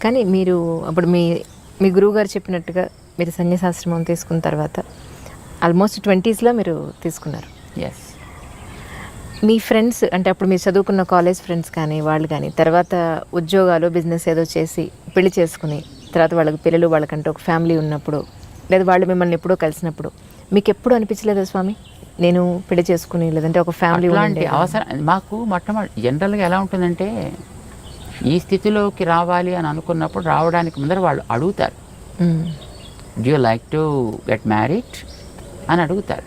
కానీ మీరు అప్పుడు మీ గురువుగారు చెప్పినట్టుగా మీరు సన్యాసాశ్రమం తీసుకున్న తర్వాత ఆల్మోస్ట్ 20స్లో మీరు తీసుకున్నారు. ఎస్. మీ ఫ్రెండ్స్ అంటే అప్పుడు మీరు చదువుకున్న కాలేజ్ ఫ్రెండ్స్ కానీ వాళ్ళు కానీ తర్వాత ఉద్యోగాలు బిజినెస్ ఏదో చేసి పెళ్లి చేసుకుని తర్వాత వాళ్ళకి పిల్లలు వాళ్ళకంటే ఒక ఫ్యామిలీ ఉన్నప్పుడు లేదా వాళ్ళు మిమ్మల్ని ఎప్పుడో కలిసినప్పుడు మీకు ఎప్పుడు అనిపించలేదా స్వామి నేను పెళ్లి చేసుకుని లేదంటే ఒక ఫ్యామిలీ అలాంటి అవసరం మాకు మొట్టమొదటి జనరల్గా ఎలా ఉంటుందంటే ఈ స్థితిలోకి రావాలి అని అనుకున్నప్పుడు రావడానికి ముందర వాళ్ళు అడుగుతారు, do you like to get married అని అడుగుతారు.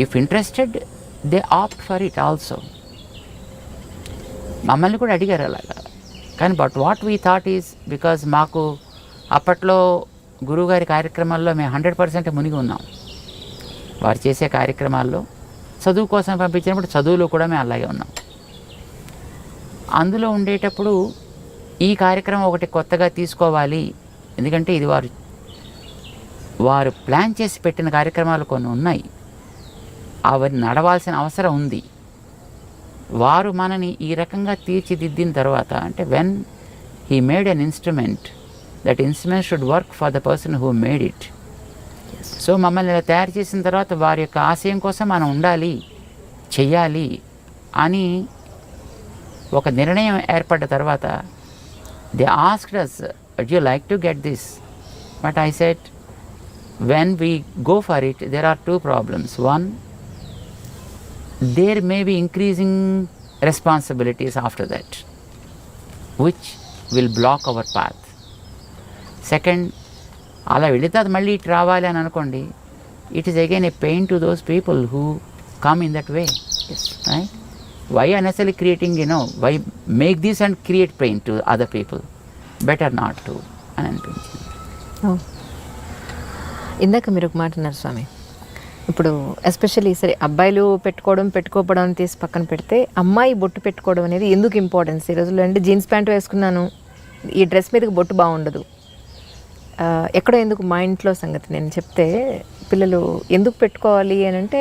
If interested they opt for it also. మమ్మల్ని కూడా అడిగారు అలాగా. కానీ but what we thought is because మాకు అప్పట్లో గురువుగారి కార్యక్రమాల్లో మేము 100% మునిగి ఉన్నాం. వారు చేసే కార్యక్రమాల్లో చదువు కోసం పంపించినప్పుడు చదువులో కూడా మేము అలాగే ఉన్నాం. అందులో ఉండేటప్పుడు ఈ కార్యక్రమం ఒకటి కొత్తగా తీసుకోవాలి, ఎందుకంటే ఇది వారు ప్లాన్ చేసి పెట్టిన కార్యక్రమాలు కొన్ని ఉన్నాయి, అవి నడవాల్సిన అవసరం ఉంది. వారు మనని ఈ రకంగా తీర్చిదిద్దిన తర్వాత అంటే when he made an instrument, that instrument should work for the person who made it. So మమ్మల్ని ఇలా తయారు చేసిన తర్వాత వారి యొక్క ఆశయం కోసం మనం ఉండాలి, చెయ్యాలి అని ఒక నిర్ణయం ఏర్పడ్డ తర్వాత they asked us, would you like to get this? But I said, when we go for it, there are two problems. One, there may be increasing responsibilities after that, which will block our path. Second, అలా వెళితే అది మళ్ళీ ఇటు రావాలి అని అనుకోండి, it is again a pain to those people who come in that way. Right? Why unnecessary creating, why make this and create pain to other people, better not to అని అనిపించింది. ఇందాక మీరు ఒక మాట అన్నారు స్వామి, ఇప్పుడు ఎస్పెషల్లీ సరే అబ్బాయిలు పెట్టుకోవడం తీసి పక్కన పెడితే అమ్మాయి బొట్టు పెట్టుకోవడం అనేది ఎందుకు ఇంపార్టెన్స్ ఈ రోజుల్లో అంటే జీన్స్ ప్యాంట్ వేసుకున్నాను ఈ డ్రెస్ మీదకి బొట్టు బాగుండదు, ఎక్కడో ఎందుకు మా ఇంట్లో సంగతి నేను చెప్తే పిల్లలు ఎందుకు పెట్టుకోవాలి అని అంటే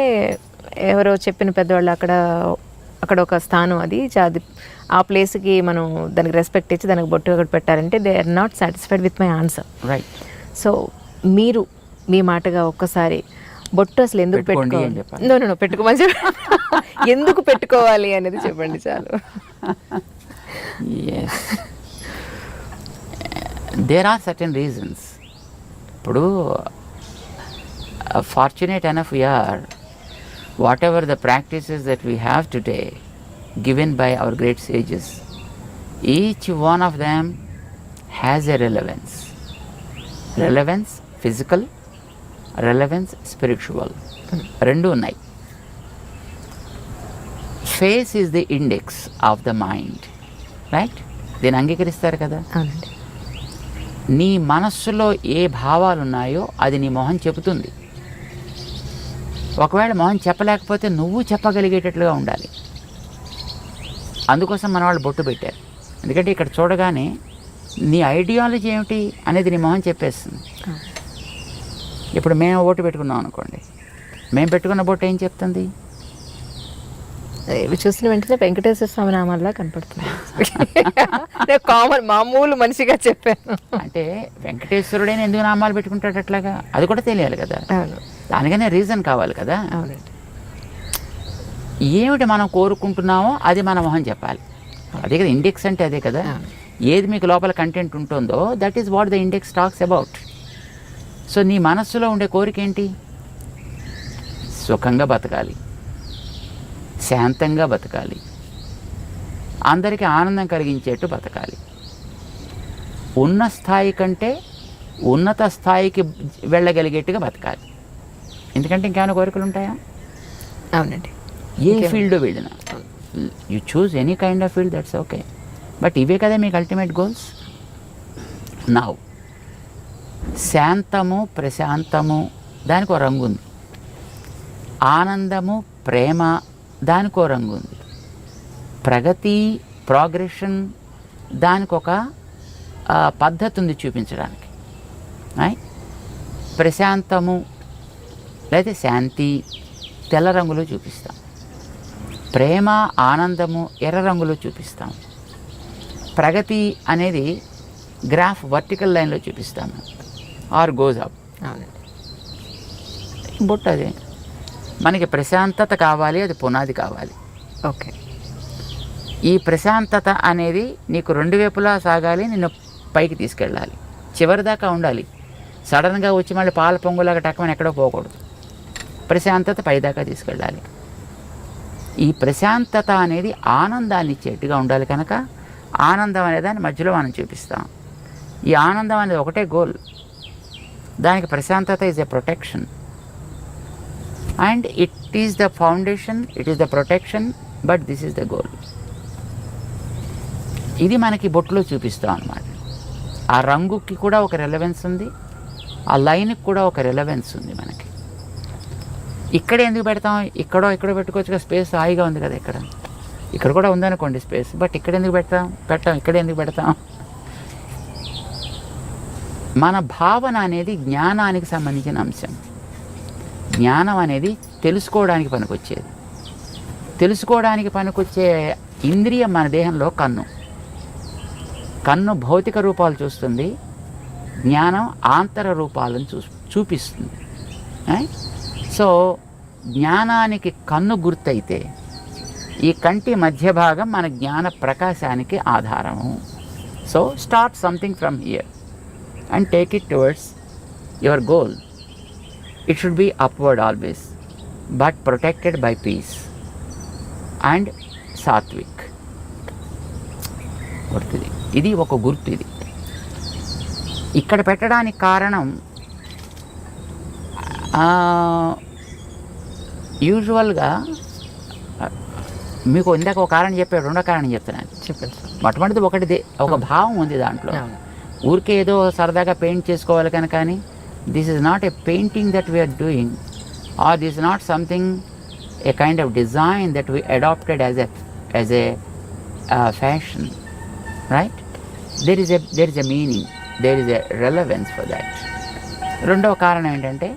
ఎవరో చెప్పిన పెద్దవాళ్ళు అక్కడ ఒక స్థానం అది ఆ ప్లేస్కి మనం దానికి రెస్పెక్ట్ ఇచ్చి దానికి బొట్టు అక్కడ పెట్టాలంటే they are not satisfied with my answer. Right. So మీరు మీ మాటగా ఒక్కసారి బొట్టు అసలు ఎందుకు పెట్టుకోవాలి, నో పెట్టుకోమని ఎందుకు పెట్టుకోవాలి అనేది చెప్పండి చాలు. There are certain reasons. ఇప్పుడు fortunate enough we are, whatever the practices that we have today given by our great sages, each one of them has a relevance physical, relevance spiritual, రెండు ఉన్నాయి. Face is the index of the mind, right? దీన్ని అంగీకరిస్తారు కదా. నీ మనస్సులో ఏ భావాలు ఉన్నాయో అది నీ మొహం చెబుతుంది. ఒకవేళ మొహం చెప్పలేకపోతే నువ్వు చెప్పగలిగేటట్లుగా ఉండాలి. అందుకోసం మన వాళ్ళు బొట్టు పెట్టారు. ఎందుకంటే ఇక్కడ చూడగానే నీ ఐడియాలజీ ఏమిటి అనేది నీ మొహం చెప్పేస్తుంది. ఇప్పుడు మేము బొట్టు పెట్టుకున్నాం అనుకోండి, మేము పెట్టుకున్న బొట్టు ఏం చెప్తుంది? ఇవి చూసిన వెంటనే వెంకటేశ్వర స్వామి నామాల్లా కనపడుతుంది. కామన్ మామూలు మనిషిగా చెప్పాను. అంటే వెంకటేశ్వరుడైనా ఎందుకు నామాలు పెట్టుకుంటాడు అట్లాగా, అది కూడా తెలియాలి కదా. దానికనే రీజన్ కావాలి కదా. ఏమిటి మనం కోరుకుంటున్నామో అది మన మొహం చెప్పాలి. అదే కదా ఇండెక్స్ అంటే, అదే కదా. ఏది మీకు లోపల కంటెంట్ ఉంటుందో that is what the index talks about. So నీ మనస్సులో ఉండే కోరిక ఏంటి? సుఖంగా బతకాలి, శాంతంగా బతకాలి, అందరికీ ఆనందం కలిగించేట్టు బతకాలి, ఉన్న స్థాయి కంటే ఉన్నత స్థాయికి వెళ్ళగలిగేట్టుగా బతకాలి. ఎందుకంటే ఇంకేమైనా కోరికలు ఉంటాయా? అవునండి. ఏ ఫీల్డ్ వెళ్ళినా you choose any kind of field, that's okay. But ఇవే కదా మీకు అల్టిమేట్ గోల్స్. నౌ శాంతము, ప్రశాంతము దానికి ఒక రంగు ఉంది, ఆనందము, ప్రేమ దానికి ఒక రంగు ఉంది, ప్రగతి, ప్రోగ్రెషన్ దానికి ఒక పద్ధతి ఉంది చూపించడానికి. ప్రశాంతము లేదా శాంతి తెల్ల రంగులో చూపిస్తాం, ప్రేమ, ఆనందము ఎర్ర రంగులో చూపిస్తాం, ప్రగతి అనేది గ్రాఫ్ వర్టికల్ లైన్లో చూపిస్తాము ఆర్ గోజ్ అప్. అవునండి. బొట్టు అదే మనకి ప్రశాంతత కావాలి, అది పునాది కావాలి. ఓకే. ఈ ప్రశాంతత అనేది నీకు రెండు వైపులా సాగాలి, నిన్ను పైకి తీసుకెళ్ళాలి, చివరి దాకా ఉండాలి. సడన్గా వచ్చి మళ్ళీ పాల పొంగులాగా టక్కమని ఎక్కడో పోకూడదు. ప్రశాంతత పైదాకా తీసుకెళ్ళాలి. ఈ ప్రశాంతత అనేది ఆనందాన్ని ఇచ్చేట్టుగా ఉండాలి కనుక ఆనందం అనే దాన్ని మధ్యలో మనం చూపిస్తాం. ఈ ఆనందం అనేది ఒకటే గోల్. దానికి ప్రశాంతత is a protection and it is the foundation, it is the protection, but this is the goal. ఇది మనకి బొట్టులో చూపిస్తాం అన్నమాట. ఆ రంగుకి కూడా ఒక రెలవెన్స్ ఉంది, ఆ లైన్కి కూడా ఒక రెలవెన్స్ ఉంది మనకి. ఇక్కడ ఎందుకు పెడతాం, ఇక్కడో పెట్టుకోవచ్చు కదా, స్పేస్ హాయిగా ఉంది కదా. ఇక్కడ కూడా ఉందనుకోండి స్పేస్, బట్ ఇక్కడ ఎందుకు పెట్టాం ఇక్కడ ఎందుకు పెడతాం? మన భావన అనేది జ్ఞానానికి సంబంధించిన అంశం. జ్ఞానం అనేది తెలుసుకోవడానికి పనికొచ్చేది. తెలుసుకోవడానికి పనికొచ్చే ఇంద్రియం మన దేహంలో కన్ను భౌతిక రూపాలు చూస్తుంది, జ్ఞానం ఆంతర రూపాలను చూపిస్తుంది. సో జ్ఞానానికి కన్ను గుర్తయితే ఈ కంటి మధ్య భాగం మన జ్ఞాన ప్రకాశానికి ఆధారము. So start something from here and take it towards your goal. It should be upward always, but protected by peace and sattvik. గుర్తుది, ఇది ఒక గుర్తు. ఇది ఇక్కడ పెట్టడానికి కారణం యూజువల్గా మీకు ఇందాక ఒక కారణం చెప్పాడు, రెండో కారణం చెప్తున్నాను. చెప్పండి సార్. మొట్టమొదటిది ఒక భావం ఉంది దాంట్లో. ఊరికే ఏదో సరదాగా పెయింట్ చేసుకోవాలి కనుక, కానీ this is not a painting that we are doing, or this is not something a kind of design that we adapted as a fashion, right? there is a meaning, there is a relevance for that. రెండవ కారణం ఏంటంటే,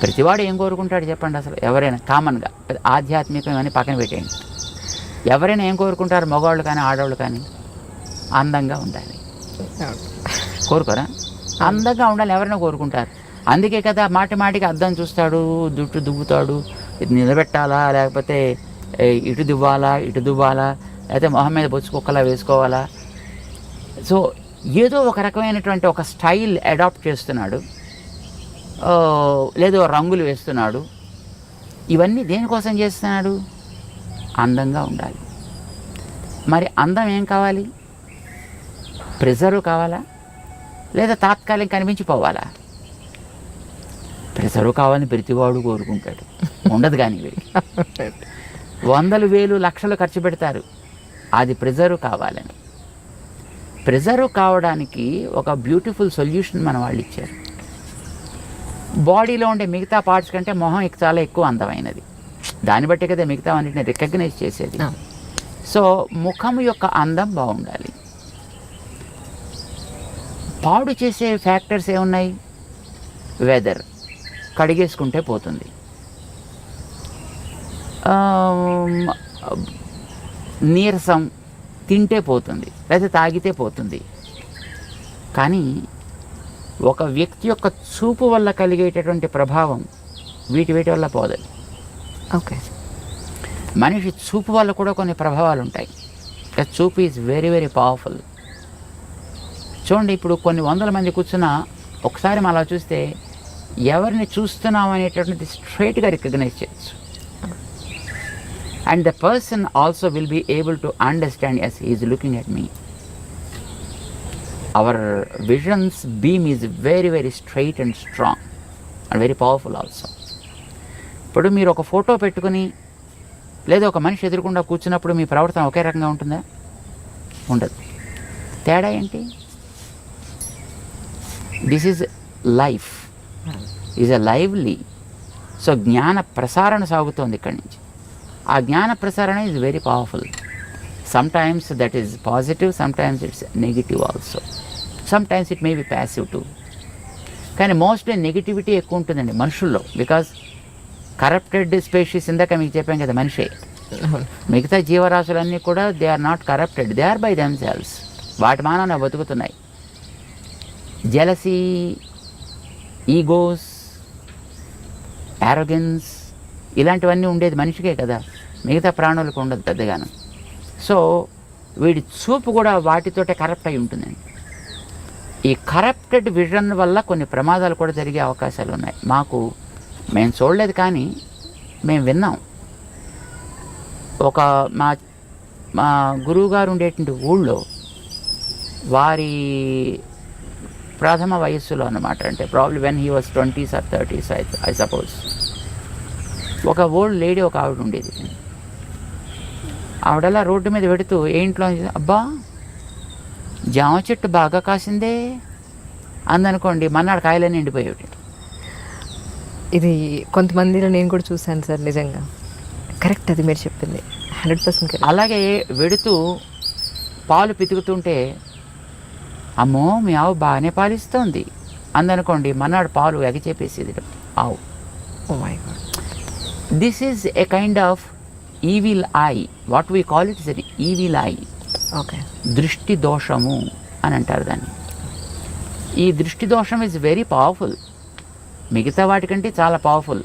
ప్రతివాడు ఏం కోరుకుంటాడు చెప్పండి అసలు? ఎవరైనా కామన్గా ఆధ్యాత్మికం అని పక్కన పెట్టేయండి, ఎవరైనా ఏం కోరుకుంటారు? మగవాళ్ళు కానీ ఆడవాళ్ళు కానీ అందంగా ఉండాలి కోరుకోరా? అందంగా ఉండాలి ఎవరైనా కోరుకుంటారు. అందుకే కదా మాటికి అద్దం చూస్తాడు, జుట్టు దువ్వుతాడు, ఇది నిలబెట్టాలా లేకపోతే ఇటు దువ్వాలా లేకపోతే మొహం మీద బొచ్చు కుక్కలా వేసుకోవాలా. సో ఏదో ఒక రకమైనటువంటి ఒక స్టైల్ అడాప్ట్ చేస్తున్నాడు, లేదో రంగులు వేస్తున్నాడు. ఇవన్నీ దేనికోసం చేస్తున్నాడు? అందంగా ఉండాలి. మరి అందం ఏం కావాలి? ప్రిజర్వ్ కావాలా లేదా తాత్కాలిక కనిపించిపోవాలా? ప్రిజర్వ్ కావాలని ప్రతివాడు కోరుకుంటాడు, ఉండదు. కానీ వందలు వేలు లక్షలు ఖర్చు పెడతారు అది ప్రిజర్వ్ కావాలని. ప్రిజర్వ్ కావడానికి ఒక బ్యూటిఫుల్ సొల్యూషన్ మన వాళ్ళు ఇచ్చారు. బాడీలో ఉండే మిగతా పార్ట్స్ కంటే మొహం చాలా ఎక్కువ అందమైనది, దాన్ని బట్టి కదా మిగతా అన్నిటిని రికగ్నైజ్ చేసేది. సో ముఖం యొక్క అందం బాగుండాలి. పాడు చేసే ఫ్యాక్టర్స్ ఏమున్నాయి? వెదర్, కడిగేసుకుంటే పోతుంది, నీరసం, తింటే పోతుంది, లేదా తాగితే పోతుంది. కానీ ఒక వ్యక్తి యొక్క చూపు వల్ల కలిగేటటువంటి ప్రభావం వీటి వల్ల పోదు. ఓకే. మనిషి చూపు వల్ల కూడా కొన్ని ప్రభావాలు ఉంటాయి. చూపు ఈజ్ వెరీ వెరీ పవర్ఫుల్. చూడండి, ఇప్పుడు కొన్ని వందల మంది కూర్చున్నా ఒకసారి మనం అలా చూస్తే ఎవరిని చూస్తున్నాం అనేటటువంటిది స్ట్రైట్గా రికగ్నైజ్ చేయొచ్చు. And the person also will be able to understand, yes, he is looking at me. Our vision's beam is very very straight and strong and very powerful also. ఇప్పుడు మీరు ఒక ఫోటో పెట్టుకుని లేదా ఒక మనిషి ఎదురుకుండా కూర్చున్నప్పుడు మీ ప్రవర్తన ఒకే రకంగా ఉంటుందా? ఉండదు. తేడా ఏంటి? This is life, is a lively. So జ్ఞాన ప్రసారణ సాగుతోంది ఇక్కడి నుంచి. ఆ జ్ఞాన ప్రసారణ is very powerful. Sometimes that is positive, sometimes it's negative also, sometimes it may be passive too. కానీ మోస్ట్లీ నెగిటివిటీ ఎక్కువ ఉంటుందండి మనుషుల్లో. బికాజ్ కరప్టెడ్ స్పీషీస్, ఇందాక మీకు చెప్పాం కదా, మనిషే. మిగతా జీవరాశులన్నీ కూడా they are not corrupted, they are by themselves. వాటి మానాన బతుకుతున్నాయి. జెలసీ, ఈగోస్, యారోగెన్స్ ఇలాంటివన్నీ ఉండేది మనిషికే కదా, మిగతా ప్రాణులకు ఉండదు పెద్దగాను. సో వీడి చూపు కూడా వాటితోటే కరప్ట్ అయి ఉంటుందండి. ఈ కరప్టెడ్ విజన్ వల్ల కొన్ని ప్రమాదాలు కూడా జరిగే అవకాశాలు ఉన్నాయి. మేము చూడలేదు కానీ మేము విన్నాం. ఒక మా గురువు గారు ఉండేటువంటి ఊళ్ళో వారి ప్రథమ వయస్సులో అన్నమాట, అంటే probably when he was 20s or 30s I suppose, ఒక ఓల్డ్ లేడీ ఒక ఆవిడ ఉండేది. ఆవిడలా రోడ్డు మీద పెడుతూ ఏంట్లో అబ్బా జామ చెట్టు బాగా కాసిందే అందనుకోండి, మన్నాడు కాయలన్నీ ఎండిపోయేవి. ఇది కొంతమందిలో నేను కూడా చూశాను సార్, నిజంగా కరెక్ట్ అది మీరు చెప్పింది 100% కరెక్ట్. అలాగే వెడుతూ పాలు పితుకుతుంటే అమ్మో మీ ఆవు బాగానే పాలిస్తోంది అందనుకోండి, మన్నాడు పాలు ఎగచేపేసేది ఆవు. Oh my god. This is a kind of evil eye, what we call it is an evil eye. Okay, దృష్టి దోషము అని అంటారు దాన్ని. ఈ దృష్టి దోషం ఈజ్ వెరీ పవర్ఫుల్, మిగతా వాటికంటే చాలా powerful.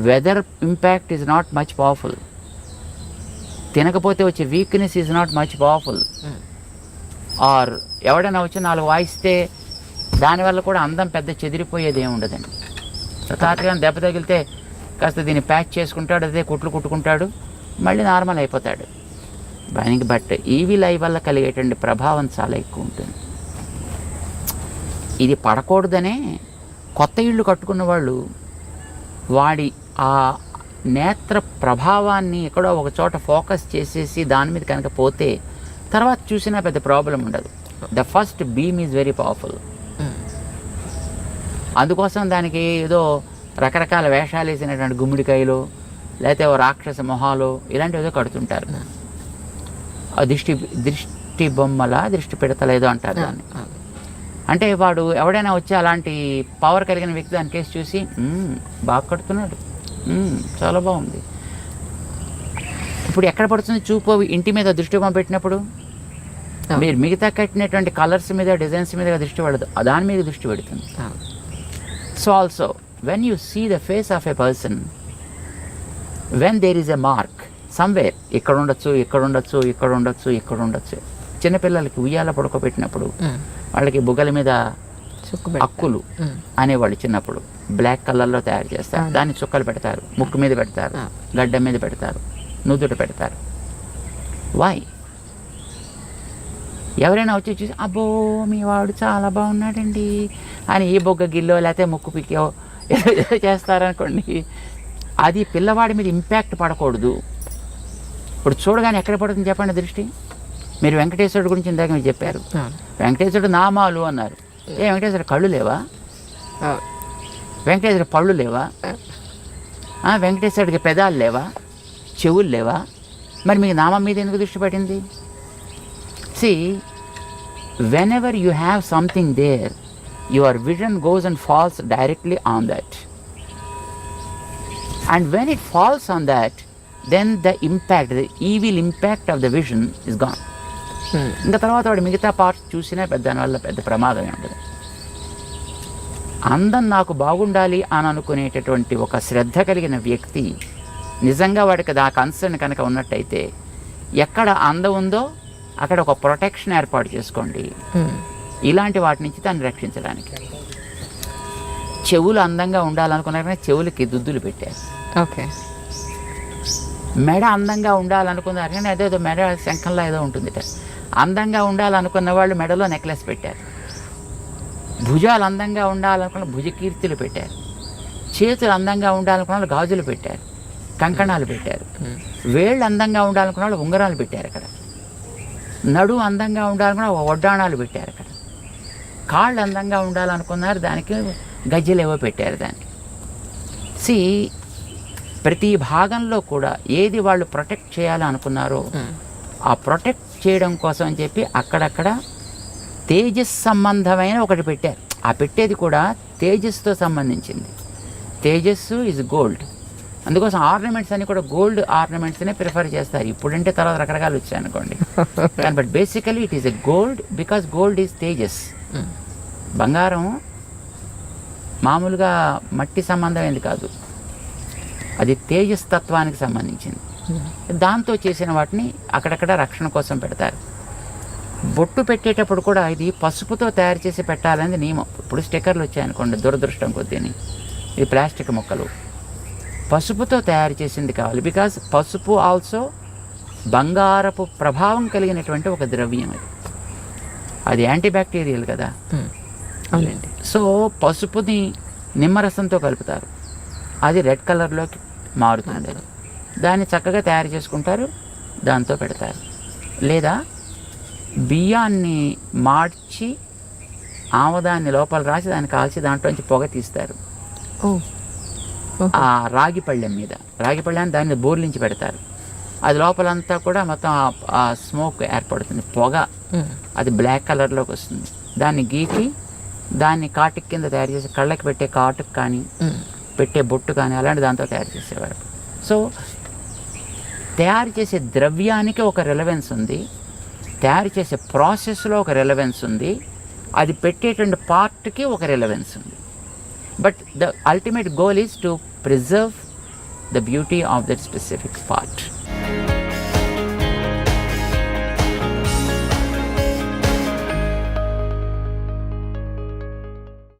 Weather impact is not much powerful. తినకపోతే వచ్చే weakness is not much powerful. Or ఎవడైనా వచ్చి 4 వాయిస్తే దానివల్ల కూడా అందం పెద్ద చెదిరిపోయేది ఏమి ఉండదండి. తాతగా దెబ్బ తగిలితే కాస్త దీన్ని ప్యాచ్ చేసుకుంటాడు, అదే కుట్లు కుట్టుకుంటాడు, మళ్ళీ నార్మల్ అయిపోతాడు. బట్ ఈవిల్ ఐ వల్ల కలిగేటువంటి ప్రభావం చాలా ఎక్కువ ఉంటుంది. ఇది పడకూడదనే కొత్త ఇళ్ళు కట్టుకున్న వాళ్ళు వాడి ఆ నేత్ర ప్రభావాన్ని ఎక్కడో ఒక చోట ఫోకస్ చేసేసి దాని మీద కనుక పోతే తర్వాత చూసినా పెద్ద ప్రాబ్లం ఉండదు. The first beam is very powerful. అందుకోసం దానికి ఏదో రకరకాల వేషాలు వేసినటువంటి గుమ్మిడికాయలు లేకపోతే ఓ రాక్షస మొహాలు ఇలాంటివి ఏదో కడుతుంటారు. దృష్టి బొమ్మల దృష్టి పెడతలేదో అంటారు దాన్ని. అంటే వాడు ఎవడైనా వచ్చి అలాంటి పవర్ కలిగిన వ్యక్తి దాని కేసు చూసి బాగా కడుతున్నాడు, చాలా బాగుంది. ఇప్పుడు ఎక్కడ పడుతుంది చూపు? ఇంటి మీద దృష్టి బొమ్మ పెట్టినప్పుడు మీరు మిగతా కట్టినటువంటి కలర్స్ మీద డిజైన్స్ మీద దృష్టి పడదు, దాని మీద దృష్టి పెడుతుంది. So also when you see the face of a person, when there is a mark somewhere, ఇక్కడ ఉండొచ్చు, ఇక్కడ ఉండొచ్చు, ఇక్కడ ఉండొచ్చు, ఇక్కడ ఉండొచ్చు. చిన్నపిల్లలకి ఉయ్యాల పడుకోబెట్టినప్పుడు వాళ్ళకి బుగ్గల మీద అక్కులు అనేవాళ్ళు చిన్నప్పుడు బ్లాక్ కలర్లో తయారు చేస్తారు, దాన్ని చుక్కలు పెడతారు, ముక్కు మీద పెడతారు, గడ్డ మీద పెడతారు, నుదుట పెడతారు. వై? ఎవరైనా వచ్చి చూసి అబ్బో మీ వాడు చాలా బాగున్నాడండి అని ఈ బొగ్గ గిల్లో లేకపోతే ముక్కు పిక్కో ఏదో చేస్తారనుకోండి, అది పిల్లవాడి మీద ఇంపాక్ట్ పడకూడదు. ఇప్పుడు చూడగానే ఎక్కడ పడుతుంది చెప్పండి దృష్టి? మీరు వెంకటేశ్వరుడు గురించి ఇందాక మీరు చెప్పారు, వెంకటేశ్వరుడు నామాలు అన్నారు. వెంకటేశ్వరుడు కళ్ళు లేవా? వెంకటేశ్వరుడు పళ్ళు లేవా? వెంకటేశ్వరుడికి పెదాలు లేవా? చెవులు లేవా? మరి మీకు నామం మీద ఎందుకు దృష్టి పడింది? See, whenever you have something there, your vision goes and falls directly on that. And when it falls on that, then the impact, the evil impact of the vision is gone. ఇంకా తర్వాత వాడు మిగతా parts చూసినా దానివల్ల పెద్ద ప్రమాదమే ఉండదు. అందం నాకు బాగుండాలి అని అనుకునేటటువంటి ఒక శ్రద్ధ కలిగిన వ్యక్తి నిజంగా వాడికి ఆ కన్సర్న్ కనుక ఉన్నట్టయితే ఎక్కడ అందం ఉందో అక్కడ ఒక ప్రొటెక్షన్ ఏర్పాటు చేసుకోండి ఇలాంటి వాటి నుంచి దాన్ని రక్షించడానికి. చెవులు అందంగా ఉండాలనుకున్నారని చెవులకి దుద్దులు పెట్టారు. ఓకే. మెడ అందంగా ఉండాలనుకున్నారు కానీ అదేదో మెడ శంఖంలో ఏదో ఉంటుంది. అందంగా ఉండాలనుకున్న వాళ్ళు మెడలో నెక్లెస్ పెట్టారు. భుజాలు అందంగా ఉండాలనుకున్న భుజకీర్తులు పెట్టారు. చేతులు అందంగా ఉండాలనుకున్న వాళ్ళు గాజులు పెట్టారు, కంకణాలు పెట్టారు. వేళ్ళు అందంగా ఉండాలనుకున్న వాళ్ళు ఉంగరాలు పెట్టారు అక్కడ. నడు అందంగా ఉండాలనుకున్న వడ్డాణాలు పెట్టారు అక్కడ. కాళ్ళు అందంగా ఉండాలనుకున్నారు, దానికి గజ్జలు ఏవో పెట్టారు దానికి. ప్రతి భాగంలో కూడా ఏది వాళ్ళు ప్రొటెక్ట్ చేయాలనుకున్నారో ఆ ప్రొటెక్ట్ చేయడం కోసం అని చెప్పి అక్కడక్కడ తేజస్ సంబంధమైన ఒకటి పెట్టారు. ఆ పెట్టేది కూడా తేజస్తో సంబంధించింది. తేజస్సు ఈజ్ గోల్డ్, అందుకోసం ఆర్నమెంట్స్ అని కూడా గోల్డ్ ఆర్నమెంట్స్నే ప్రిఫర్ చేస్తారు. ఇప్పుడంటే తర్వాత రకరకాలు వచ్చాయి అనుకోండి, కానీ but basically it is a gold because gold is Tejas. బంగారం మామూలుగా మట్టి సంబంధమైనది కాదు, అది తేజస్ తత్వానికి సంబంధించింది. దాంతో చేసిన వాటిని అక్కడక్కడ రక్షణ కోసం పెడతారు. బొట్టు పెట్టేటప్పుడు కూడా ఇది పసుపుతో తయారు చేసి పెట్టాలనేది నియమం. ఇప్పుడు స్టిక్కర్లు వచ్చాయనుకోండి, దురదృష్టం కొద్దిని, ఇది ప్లాస్టిక్ ముక్కలు, పసుపుతో తయారు చేసింది కావాలి. బికాజ్ పసుపు ఆల్సో బంగారపు ప్రభావం కలిగినటువంటి ఒక ద్రవ్యం. అది యాంటీబ్యాక్టీరియల్ కదా. అవునండి. సో పసుపుని నిమ్మరసంతో కలుపుతారు, అది రెడ్ కలర్లోకి మారుతుంది. దాన్ని చక్కగా తయారు చేసుకుంటారు, దాంతో పెడతారు. లేదా బియ్యాన్ని మార్చి ఆమదాన్ని లోపల రాసి దాన్ని కాల్చి దాంట్లోంచి పొగ తీస్తారు. ఆ రాగి పళ్ళెం మీద, రాగి పళ్ళెం దాన్ని బోర్లించి పెడతారు. అది లోపలంతా కూడా మొత్తం ఆ స్మోక్ ఏర్పడుతుంది, పొగ. అది బ్లాక్ కలర్లోకి వస్తుంది. దాన్ని గీకి దాన్ని కాటుక కింద తయారు చేసి కళ్ళకి పెట్టే కాటుకు కానీ పెట్టే బొట్టు కానీ అలాంటి దాంతో తయారు చేసేవారు. సో తయారు చేసే ద్రవ్యానికి ఒక రెలవెన్స్ ఉంది, తయారు చేసే ప్రాసెస్లో ఒక రెలవెన్స్ ఉంది, అది పెట్టేటువంటి పార్ట్కి ఒక రెలవెన్స్ ఉంది. But the ultimate goal is to preserve the beauty of that specific part.